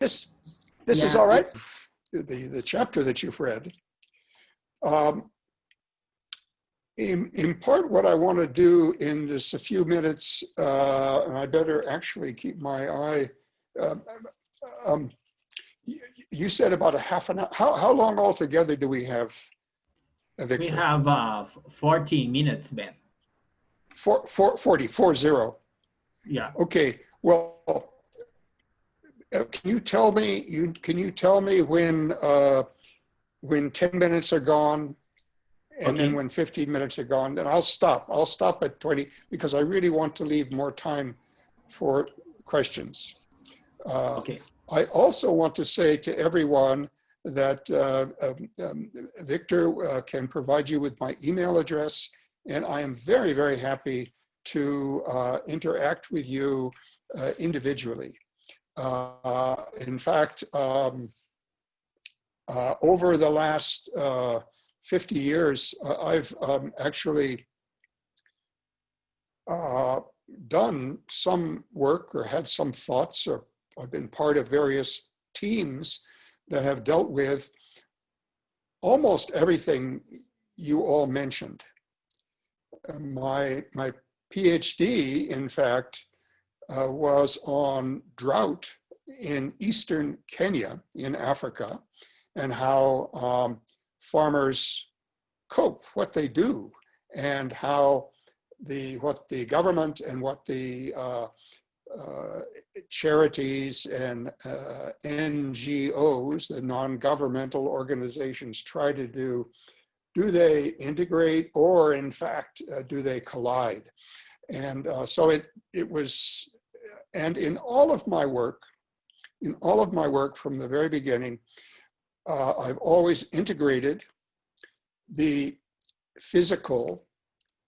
This this is Yeah, all right. The chapter that you've read. Um, in part, what I want to do in just a few minutes, and I better actually keep my eye. Uh, um, you said about a half an hour. How long altogether do we have, we Victor? have 40 minutes, Ben. 40. Yeah. Okay. Well, can you tell me? Can you tell me when 10 minutes are gone, and then Okay. when 15 minutes are gone, then I'll stop. I'll stop at 20 because I really want to leave more time for questions. Uh, Okay. I also want to say to everyone that Victor can provide you with my email address, and I am very, very happy to interact with you individually. In fact, over the last 50 years, I've actually done some work or had some thoughts, or I've been part of various teams that have dealt with almost everything you all mentioned. My PhD, in fact, was on drought in eastern Kenya in Africa, and how farmers cope, what they do, and how what the government and what the charities and NGOs, the non-governmental organizations, try to do. Do they integrate, or in fact, do they collide? And so it was, and in all of my work from the very beginning, I've always integrated the physical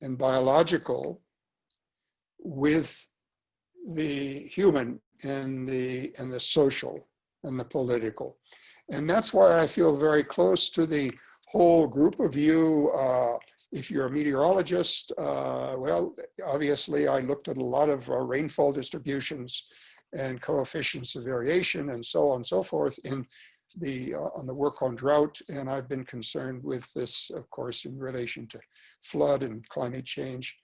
and biological with the human and the social and the political. And that's why I feel very close to the whole group of you. If you're a meteorologist, well, obviously I looked at a lot of rainfall distributions and coefficients of variation and so on and so forth in on the work on drought, and I've been concerned with this, of course, in relation to flood and climate change.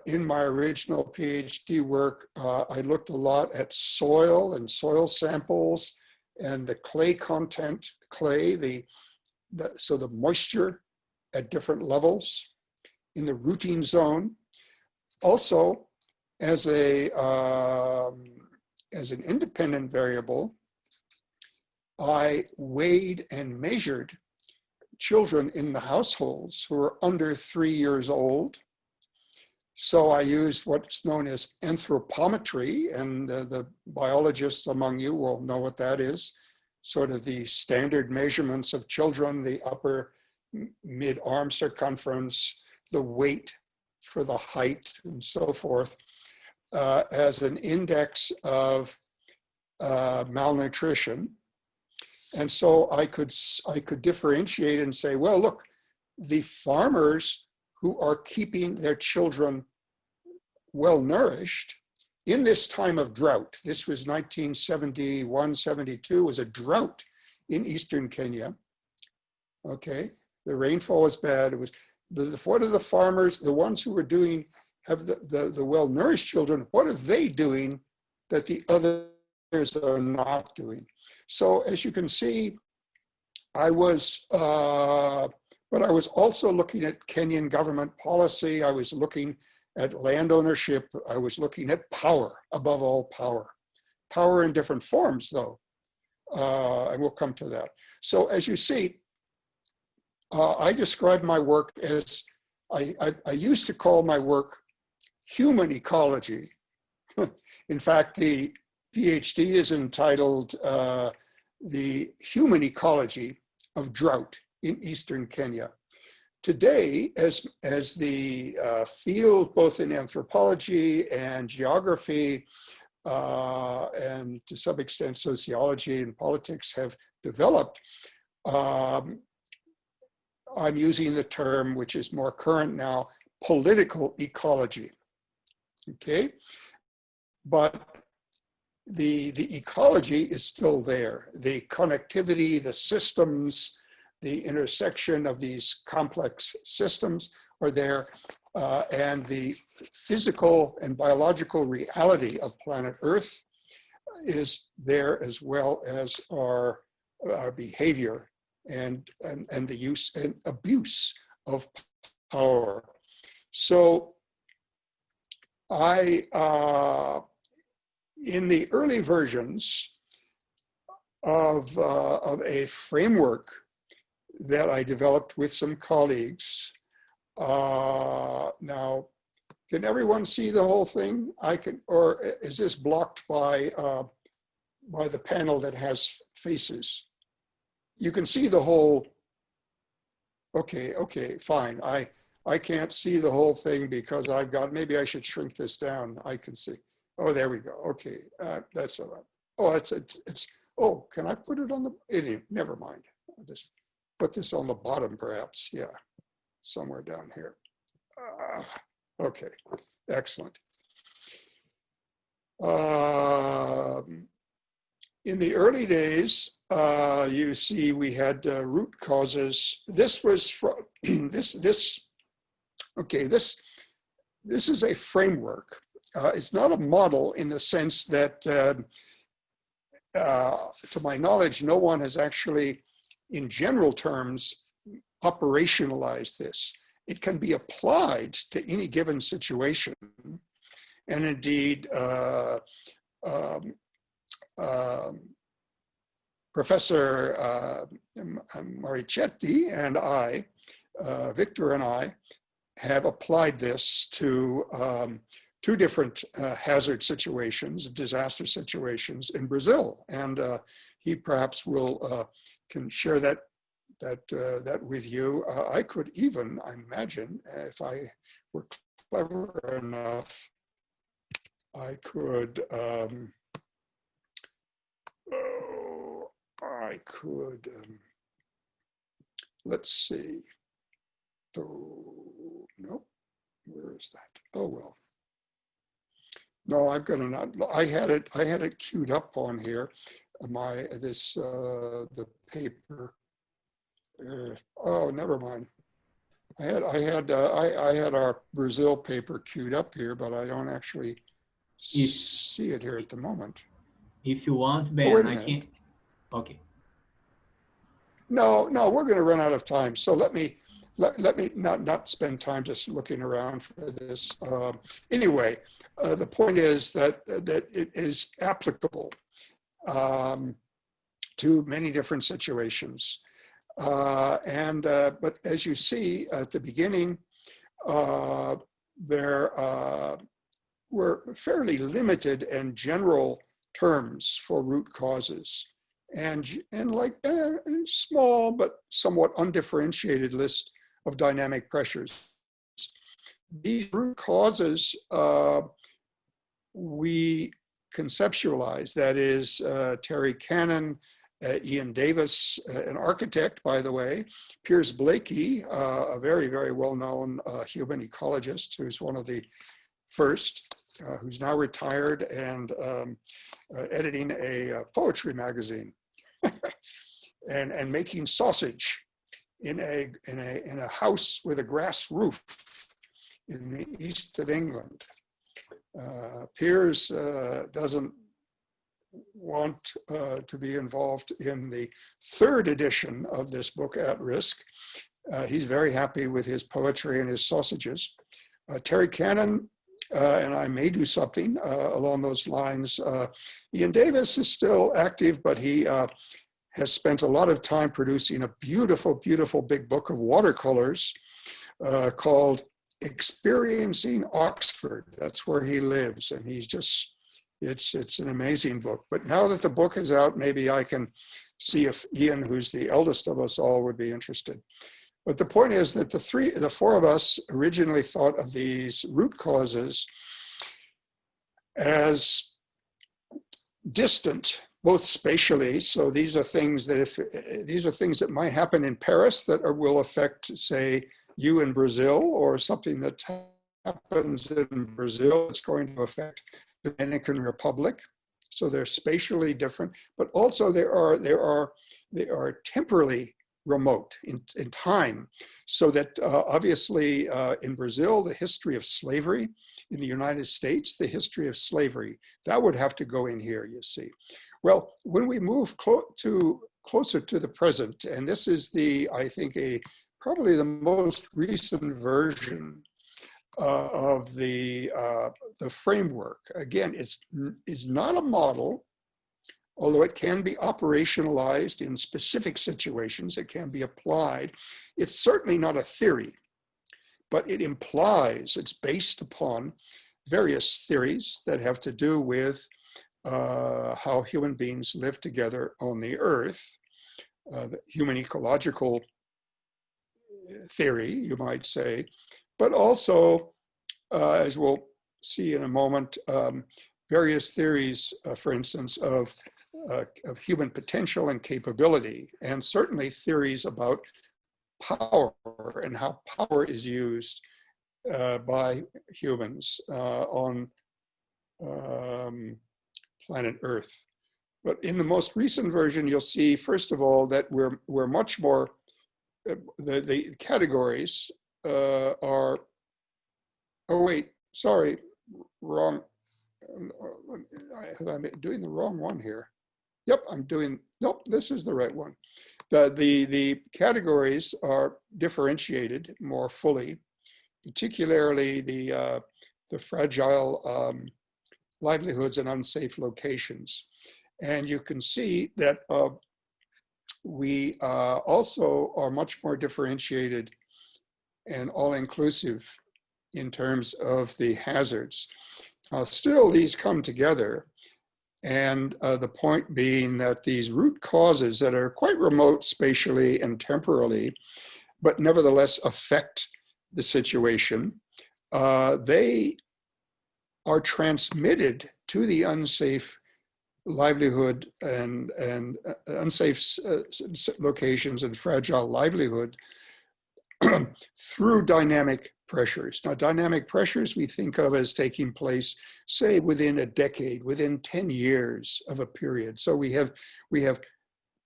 In my original PhD work, I looked a lot at soil and soil samples and the clay content, so the moisture at different levels in the rooting zone. Also, as an independent variable, I weighed and measured children in the households who were under 3 years old. So I used what's known as anthropometry, and the biologists among you will know what that is. Sort of the standard measurements of children, the upper mid-arm circumference, the weight for the height, and so forth, as an index of malnutrition. And so I could differentiate and say, well, look, the farmers who are keeping their children well nourished in this time of drought, this was 1971, 72, was a drought in eastern Kenya. Okay, the rainfall was bad. It was what are the farmers, the ones who were doing, have the well-nourished children, what are they doing that the others are not doing? So as you can see, but I was also looking at Kenyan government policy. I was looking at land ownership. I was looking at power, above all power in different forms, though, and we'll come to that. So as you see, I describe my work as, I used to call my work human ecology. In fact, the PhD is entitled The Human Ecology of Drought in Eastern Kenya. Today, as the field, both in anthropology and geography, and to some extent sociology and politics have developed, I'm using the term, which is more current now, political ecology. Okay, but the ecology is still there. The connectivity, the systems, the intersection of these complex systems are there, and the physical and biological reality of planet Earth is there, as well as our behavior and the use and abuse of power. So in the early versions of a framework that I developed with some colleagues. Now, can everyone see the whole thing? I can, or is this blocked by the panel that has faces? You can see the whole. Okay, fine. I can't see the whole thing because I've got, maybe I should shrink this down. I can see. Oh, there we go. Okay, that's all right. Oh, it's, oh, can I put it on the, never mind. I'll just put this on the bottom perhaps. Yeah, somewhere down here. Okay, excellent. In the early days, you see we had root causes. This was from, okay, this is a framework. It's not a model in the sense that, to my knowledge, no one has actually, in general terms, operationalized this. It can be applied to any given situation. And indeed, Professor Maricetti and I, Victor and I, have applied this to two different hazard situations, disaster situations in Brazil, and he perhaps will can share that with you. I could even, I imagine, if I were clever enough, I could. Let's see. So, nope. Where is that? Oh well. No, I'm gonna not. I had it queued up on here. The paper. Oh, never mind. I had our Brazil paper queued up here, but I don't actually see it here at the moment. If you want, Ben, wait a I minute. can. Okay. No, we're going to run out of time. So let me not spend time just looking around for this. Anyway, the point is that it is applicable to many different situations. But as you see at the beginning, there were fairly limited and general terms for root causes. And like a small but somewhat undifferentiated list of dynamic pressures. These root causes we conceptualize, that is Terry Cannon, Ian Davis, an architect, by the way, Piers Blakey, a very, very well-known human ecologist who's one of the first, who's now retired and editing a poetry magazine. and making sausage in a house with a grass roof in the east of England. Piers doesn't want to be involved in the third edition of this book, At Risk. He's very happy with his poetry and his sausages. Terry Cannon and I may do something along those lines. Ian Davis is still active, but he has spent a lot of time producing a beautiful, beautiful big book of watercolors called Experiencing Oxford. That's where he lives, and he's just, it's an amazing book. But now that the book is out, maybe I can see if Ian, who's the eldest of us all, would be interested. But the point is that the four of us originally thought of these root causes as distant, both spatially. So these are things that might happen in Paris that will affect, say, you in Brazil, or something that happens in Brazil that's going to affect the Dominican Republic, So they're spatially different, but also they are temporally remote in time. So that obviously in Brazil, the history of slavery, in the United States, the history of slavery, that would have to go in here, you see. Well, when we move closer to the present, and this is I think, probably the most recent version of the framework. Again, it's not a model, although it can be operationalized in specific situations, it can be applied. It's certainly not a theory, but it implies, it's based upon various theories that have to do with how human beings live together on the earth, the human ecological theory, you might say, but also, as we'll see in a moment, various theories, for instance, of human potential and capability, and certainly theories about power and how power is used by humans on planet Earth. But in the most recent version, you'll see, first of all, that we're much more, the categories are, oh wait, sorry, wrong. I'm doing the wrong one here. Yep, nope, this is the right one. The categories are differentiated more fully, particularly the fragile livelihoods and unsafe locations. And you can see that we also are much more differentiated and all-inclusive in terms of the hazards. Still, these come together, and the point being that these root causes that are quite remote spatially and temporally, but nevertheless affect the situation, they are transmitted to the unsafe livelihood and unsafe locations and fragile livelihood through dynamic pressures. Now, dynamic pressures we think of as taking place, say, within a decade, within 10 years of a period. So we have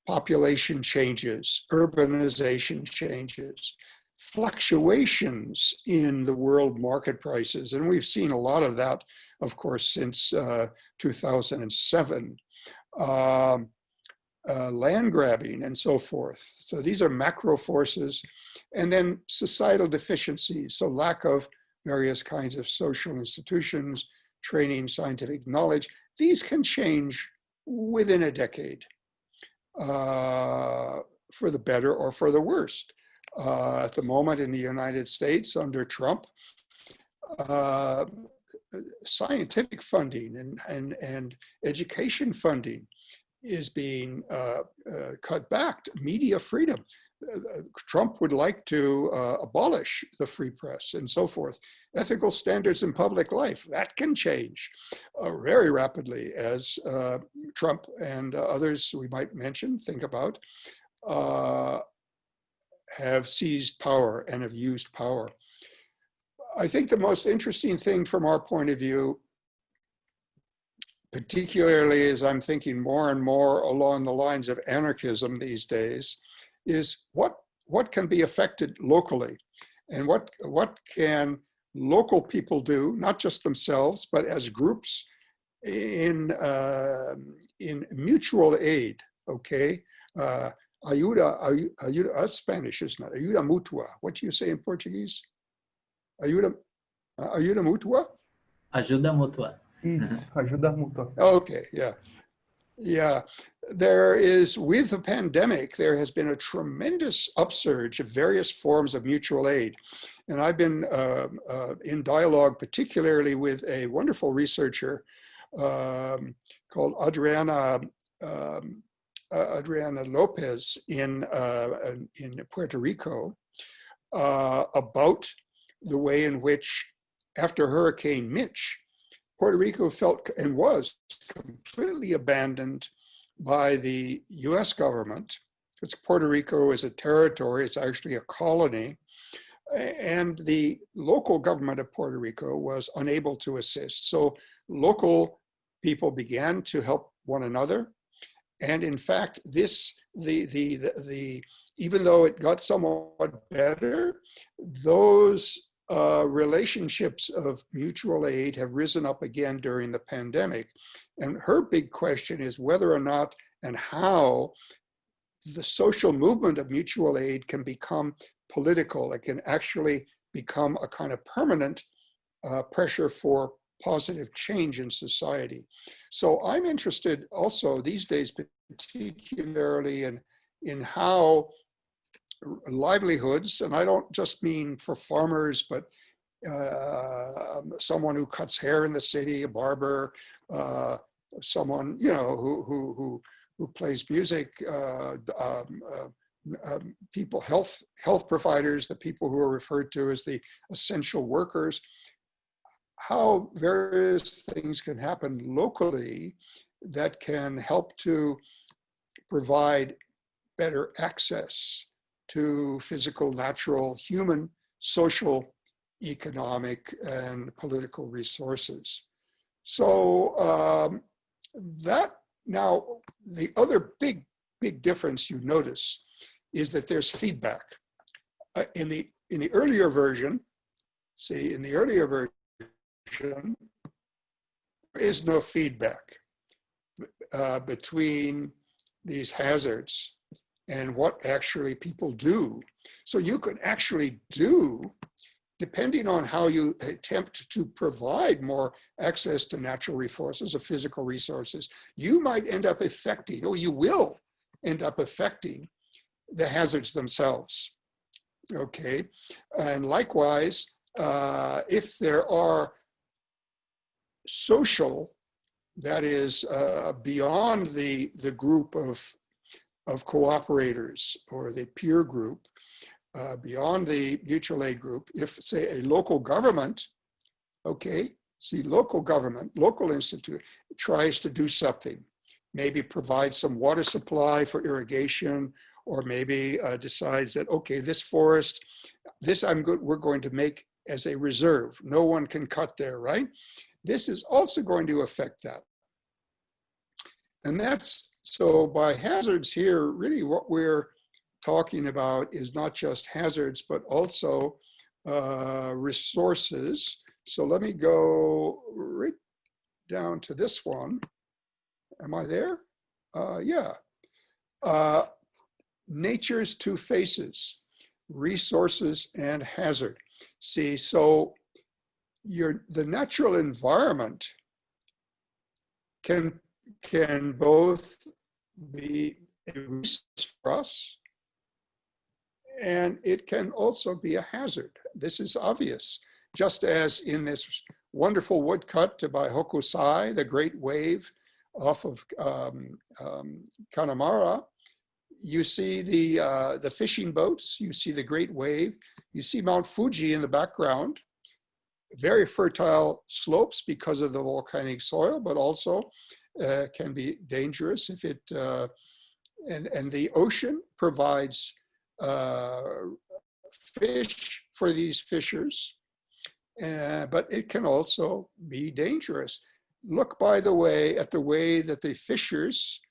population changes, urbanization changes, fluctuations in the world market prices. And we've seen a lot of that, of course, since 2007. Land grabbing and so forth. So these are macro forces. And then societal deficiencies, so lack of various kinds of social institutions, training, scientific knowledge. These can change within a decade for the better or for the worst. At the moment in the United States under Trump, scientific funding and education funding is being cut back. Media freedom. Trump would like to abolish the free press and so forth. Ethical standards in public life, that can change very rapidly as Trump and others we might mention, think about, have seized power and have used power. I think the most interesting thing from our point of view, particularly as I'm thinking more and more along the lines of anarchism these days, is what can be affected locally, and what can local people do, not just themselves, but as groups in mutual aid, okay? Ayuda, Spanish, isn't it? Ayuda mutua. What do you say in Portuguese? Ayuda mutua? Ajuda mútua. Isso, ajuda mútua. Okay, yeah. Yeah, there is, with the pandemic, there has been a tremendous upsurge of various forms of mutual aid. And I've been in dialogue, particularly with a wonderful researcher called Adriana Lopez in Puerto Rico about the way in which, after Hurricane Mitch, Puerto Rico felt and was completely abandoned by the US government. Because Puerto Rico is a territory, it's actually a colony, and the local government of Puerto Rico was unable to assist. So local people began to help one another. And in fact, even though it got somewhat better, those relationships of mutual aid have risen up again during the pandemic. And her big question is whether or not and how the social movement of mutual aid can become political. It can actually become a kind of permanent pressure for positive change in society. So I'm interested also these days, particularly in how livelihoods, and I don't just mean for farmers, but someone who cuts hair in the city, a barber, someone who plays music, people, health providers, the people who are referred to as the essential workers, how various things can happen locally that can help to provide better access to physical, natural, human, social, economic, and political resources. So that now, the other big difference you notice is that there's feedback. In the earlier version, there is no feedback between these hazards and what actually people do. So you can actually do, depending on how you attempt to provide more access to natural resources or physical resources, you might end up affecting, or you will end up affecting the hazards themselves, okay? And likewise, if there are social, that is beyond the group of cooperators or the peer group, beyond the mutual aid group, if say a local government, okay, local government, local institute tries to do something, maybe provide some water supply for irrigation, or maybe decides that, okay, this forest, we're going to make as a reserve. No one can cut there, right? This is also going to affect that. And so by hazards here, really what we're talking about is not just hazards, but also resources. So let me go right down to this one. Am I there? Yeah. Nature's two faces, resources and hazard. See, so the natural environment can both be a resource for us, and it can also be a hazard. This is obvious, just as in this wonderful woodcut by Hokusai, the great wave off of Kanamara. You see the fishing boats, you see the great wave, you see Mount Fuji in the background, very fertile slopes because of the volcanic soil, but also can be dangerous if it, and the ocean provides fish for these fishers, but it can also be dangerous. Look, by the way, at the way that the fishers,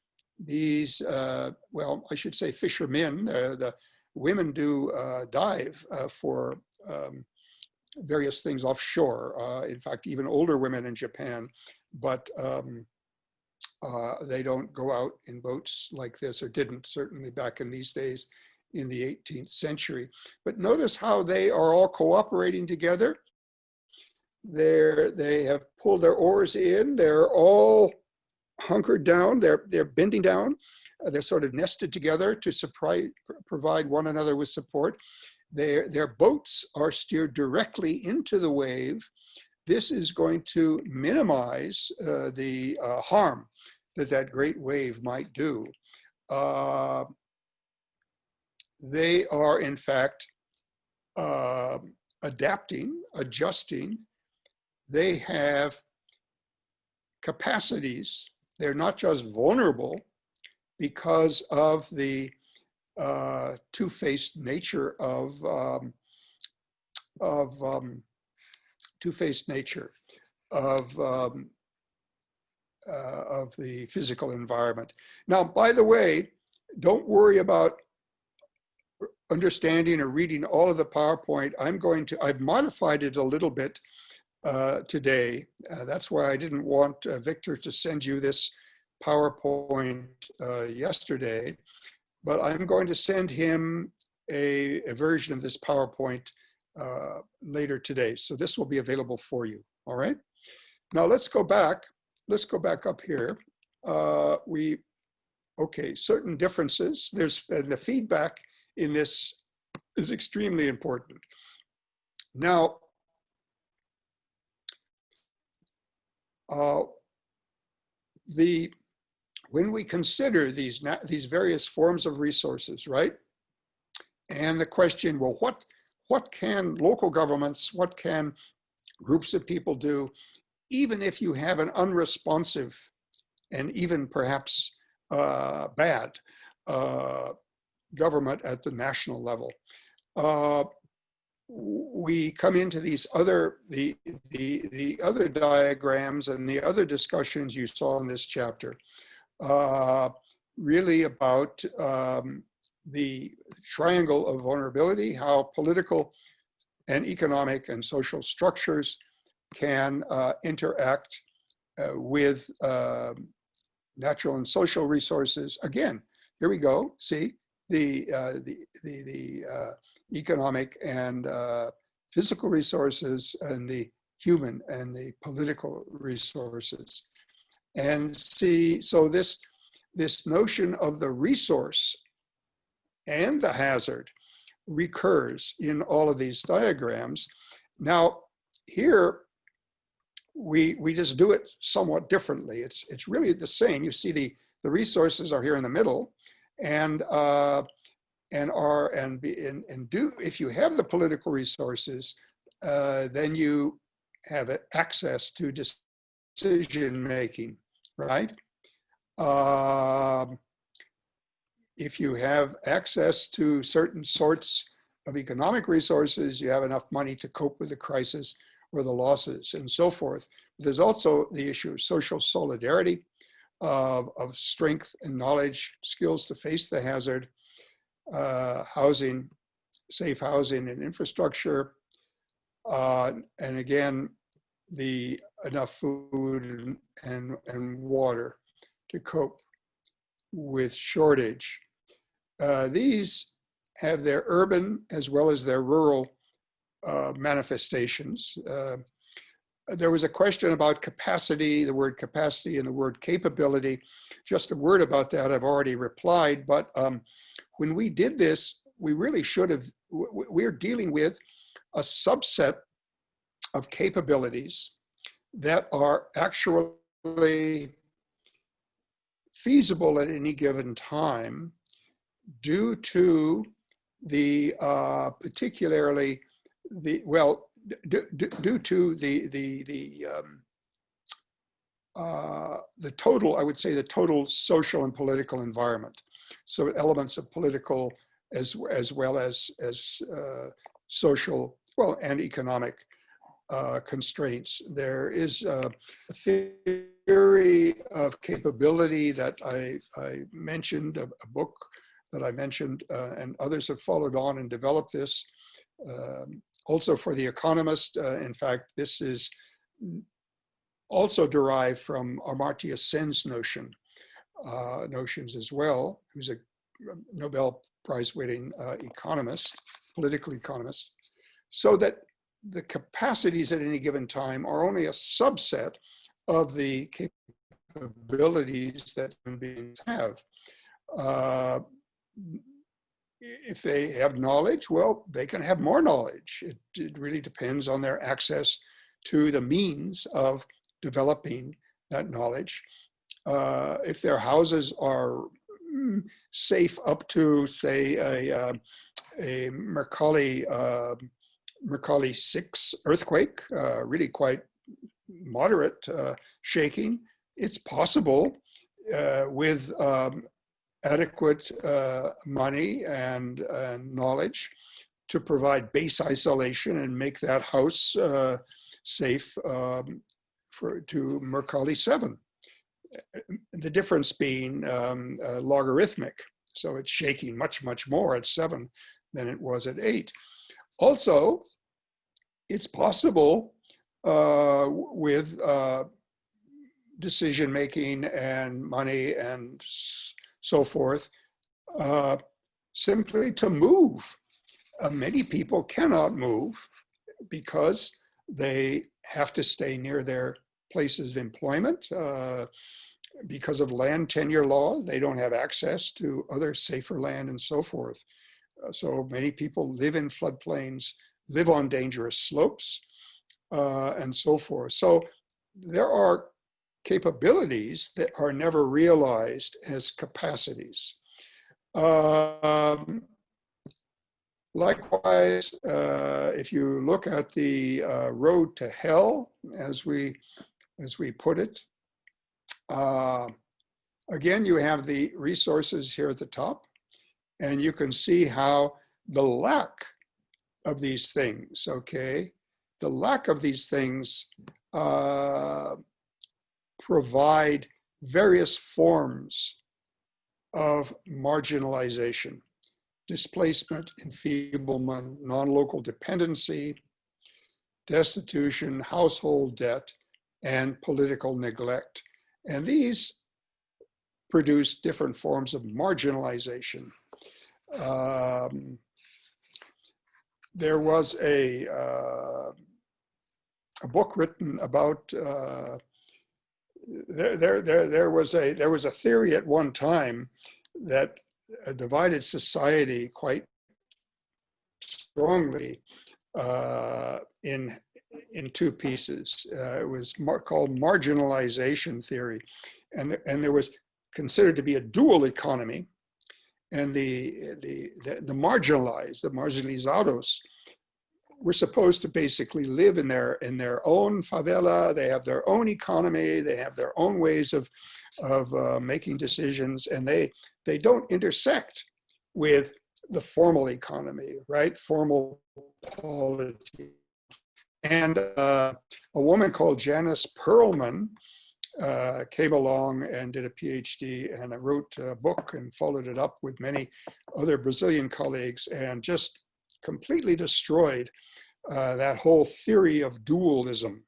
these, well, I should say fishermen, the women do dive for various things offshore. In fact, even older women in Japan, but they don't go out in boats like this, or didn't certainly back in these days in the 18th century. But notice how they are all cooperating together. They have pulled their oars in. They're all hunkered down. They're bending down. They're sort of nested together to provide one another with support. Their boats are steered directly into the wave. This is going to minimize the harm that great wave might do. They are, in fact, adapting, adjusting. They have capacities. They're not just vulnerable because of the two-faced nature of of the physical environment. Now, by the way, don't worry about understanding or reading all of the PowerPoint. I've modified it a little bit today. That's why I didn't want Victor to send you this PowerPoint yesterday, but I'm going to send him a version of this PowerPoint later today. So this will be available for you, all right? Now let's go back. Let's go back up here. Okay, certain differences. There's the feedback in this is extremely important. Now, when we consider these various forms of resources, right? And the question, well, what can local governments, what can groups of people do, even if you have an unresponsive and even perhaps bad government at the national level? We come into these other, the other diagrams and the other discussions you saw in this chapter, really about the triangle of vulnerability, how political and economic and social structures can interact with natural and social resources. Again, here we go. See the economic and physical resources and the human and the political resources. And see, so this notion of the resource and the hazard recurs in all of these diagrams. Now, here we just do it somewhat differently. It's really the same. You see the resources are here in the middle, and if you have the political resources, then you have access to decision making, right? If you have access to certain sorts of economic resources, you have enough money to cope with the crisis or the losses and so forth. There's also the issue of social solidarity, of strength and knowledge, skills to face the hazard, housing, safe housing and infrastructure, and again, the enough food and water to cope with shortage. These have their urban as well as their rural manifestations. There was a question about capacity, the word capacity and the word capability. Just a word about that, I've already replied, but when we did this, we really should have, we're dealing with a subset of capabilities that are actually feasible at any given time due to the particularly the, well, due to the total, I would say the total social and political environment. So elements of political as well as social, well, and economic constraints. There is a theory of capability that I mentioned, a book that I mentioned, and others have followed on and developed this. Also for the economist, in fact, this is also derived from Amartya Sen's notions as well, who's a Nobel Prize-winning economist, political economist, so that the capacities at any given time are only a subset of the capabilities that human beings have. If they have knowledge, well, they can have more knowledge. It really depends on their access to the means of developing that knowledge. If their houses are safe up to, say, a Mercalli 6 earthquake, really quite moderate shaking, it's possible with adequate money and knowledge to provide base isolation and make that house safe to Mercalli 7. the difference being logarithmic. So it's shaking much, much more at 7 than it was at 8. Also, it's possible with decision making and money and so forth, simply to move. Many people cannot move because they have to stay near their places of employment. Because of land tenure law, they don't have access to other safer land and so forth. So many people live in floodplains, live on dangerous slopes, and so forth. So there are capabilities that are never realized as capacities. Likewise, if you look at the road to hell, as we put it, again, you have the resources here at the top, and you can see how the lack of these things, okay, the lack of these things provide various forms of marginalization, displacement, enfeeblement, non-local dependency, destitution, household debt, and political neglect. And these produce different forms of marginalization. There was a book written about, there was a theory at one time that divided society quite strongly in two pieces. It was called marginalization theory, and there was considered to be a dual economy, and the marginalized, the marginalizados, were supposed to basically live in their own favela. They have their own economy. They have their own ways of making decisions, and they don't intersect with the formal economy, right? Formal polity. And a woman called Janice Perlman came along and did a PhD and wrote a book and followed it up with many other Brazilian colleagues and just completely destroyed that whole theory of dualism,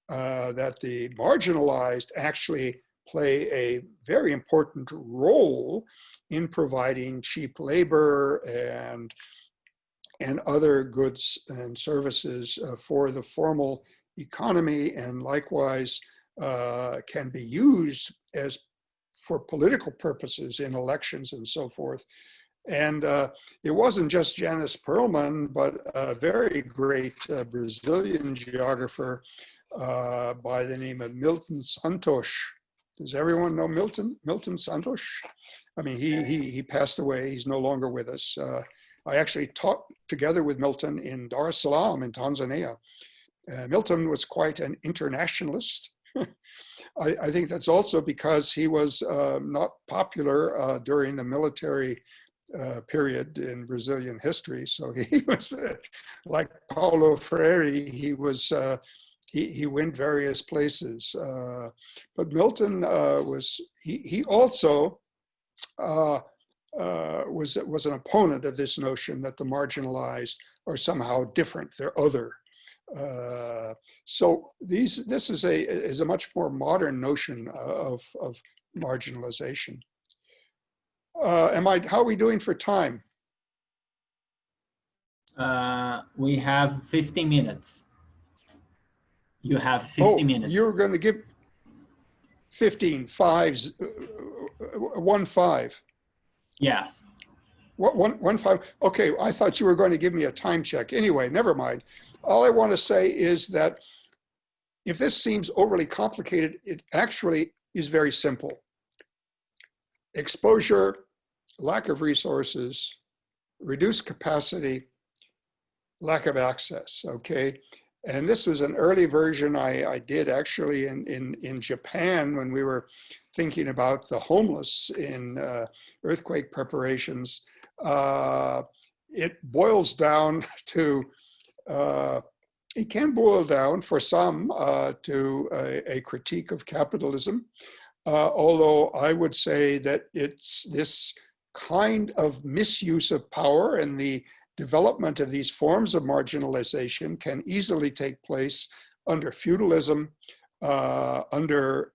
that the marginalized actually play a very important role in providing cheap labor and other goods and services for the formal economy, and likewise can be used as for political purposes in elections and so forth. And it wasn't just Janice Perlman, but a very great Brazilian geographer by the name of Milton Santos. Does everyone know Milton Santos? I mean, he passed away. He's no longer with us. I actually taught together with Milton in Dar es Salaam in Tanzania. Milton was quite an internationalist. I think that's also because he was not popular during the military period in Brazilian history. So he was like Paulo Freire. He was he went various places. But Milton he also was an opponent of this notion that the marginalized are somehow different. They're other. So this is a much more modern notion of marginalization. How are we doing for time? We have 15 minutes. You have 50 minutes. You're going to give 15, 1 5. Yes. What, 1 5? Okay, I thought you were going to give me a time check. Anyway, never mind. All I want to say is that if this seems overly complicated, it actually is very simple. Exposure, lack of resources, reduced capacity, lack of access, okay? And this was an early version I did actually in Japan when we were thinking about the homeless in earthquake preparations. It boils down to, it can boil down for some to a critique of capitalism. although I would say that it's this kind of misuse of power and the development of these forms of marginalization can easily take place under feudalism, under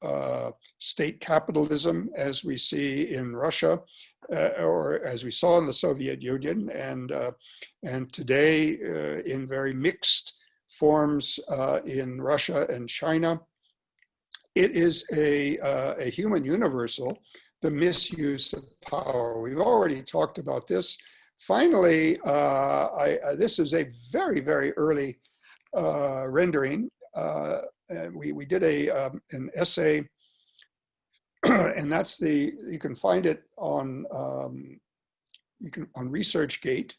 state capitalism, as we see in Russia, or as we saw in the Soviet Union, and today in very mixed forms in Russia and China. It is a human universal, the misuse of power. We've already talked about this. Finally, this is a very, very early rendering. We did an essay, and that's you can find it on ResearchGate.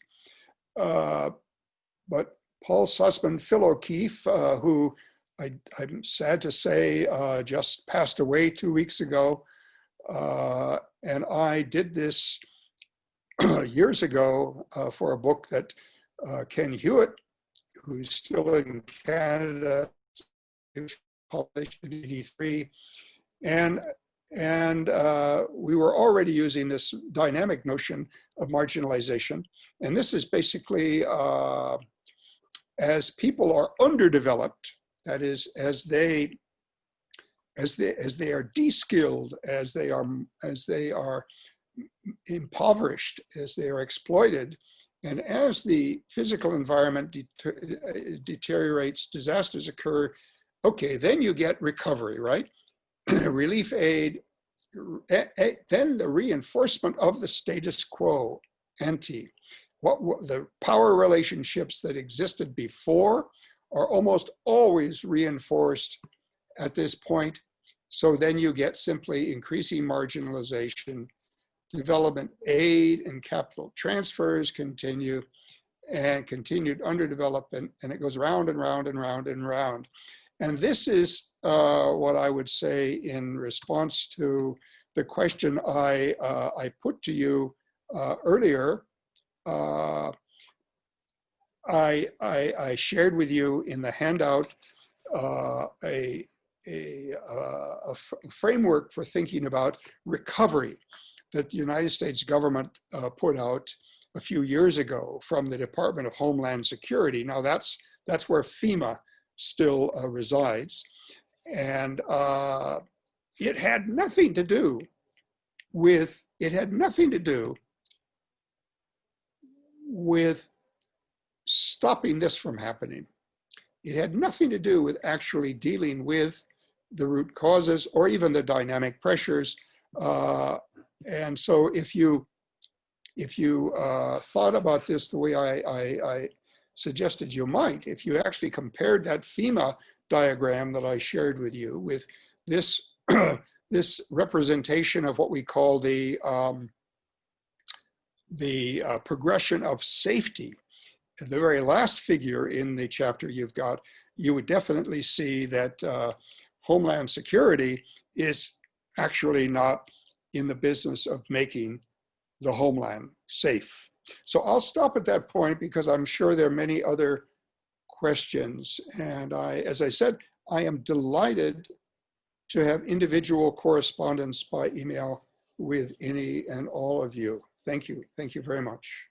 But Paul Sussman, Phil O'Keefe, who I'm sad to say just passed away 2 weeks ago, and I did this years ago for a book that Ken Hewitt, who's still in Canada, published in '83, and we were already using this dynamic notion of marginalization, and this is basically as people are underdeveloped, that is, as they are de-skilled, as they are impoverished, as they are exploited, and as the physical environment deteriorates, disasters occur, okay, then you get recovery, right? Relief aid, then the reinforcement of the status quo ante. What the power relationships that existed before are almost always reinforced at this point. So then you get simply increasing marginalization, development aid and capital transfers continue, and continued underdevelopment, and it goes round and round and round and round. And this is what I would say in response to the question I put to you earlier. I shared with you in the handout a framework for thinking about recovery that the United States government put out a few years ago from the Department of Homeland Security. Now that's where FEMA still resides, and it had nothing to do with stopping this from happening. It had nothing to do with actually dealing with the root causes or even the dynamic pressures. And so if you thought about this the way I suggested you might, if you actually compared that FEMA diagram that I shared with you with this, this representation of what we call the progression of safety, the very last figure in the chapter you've got, you would definitely see that Homeland Security is actually not in the business of making the homeland safe. So I'll stop at that point because I'm sure there are many other questions. And as I said, I am delighted to have individual correspondence by email with any and all of you. Thank you. Thank you very much.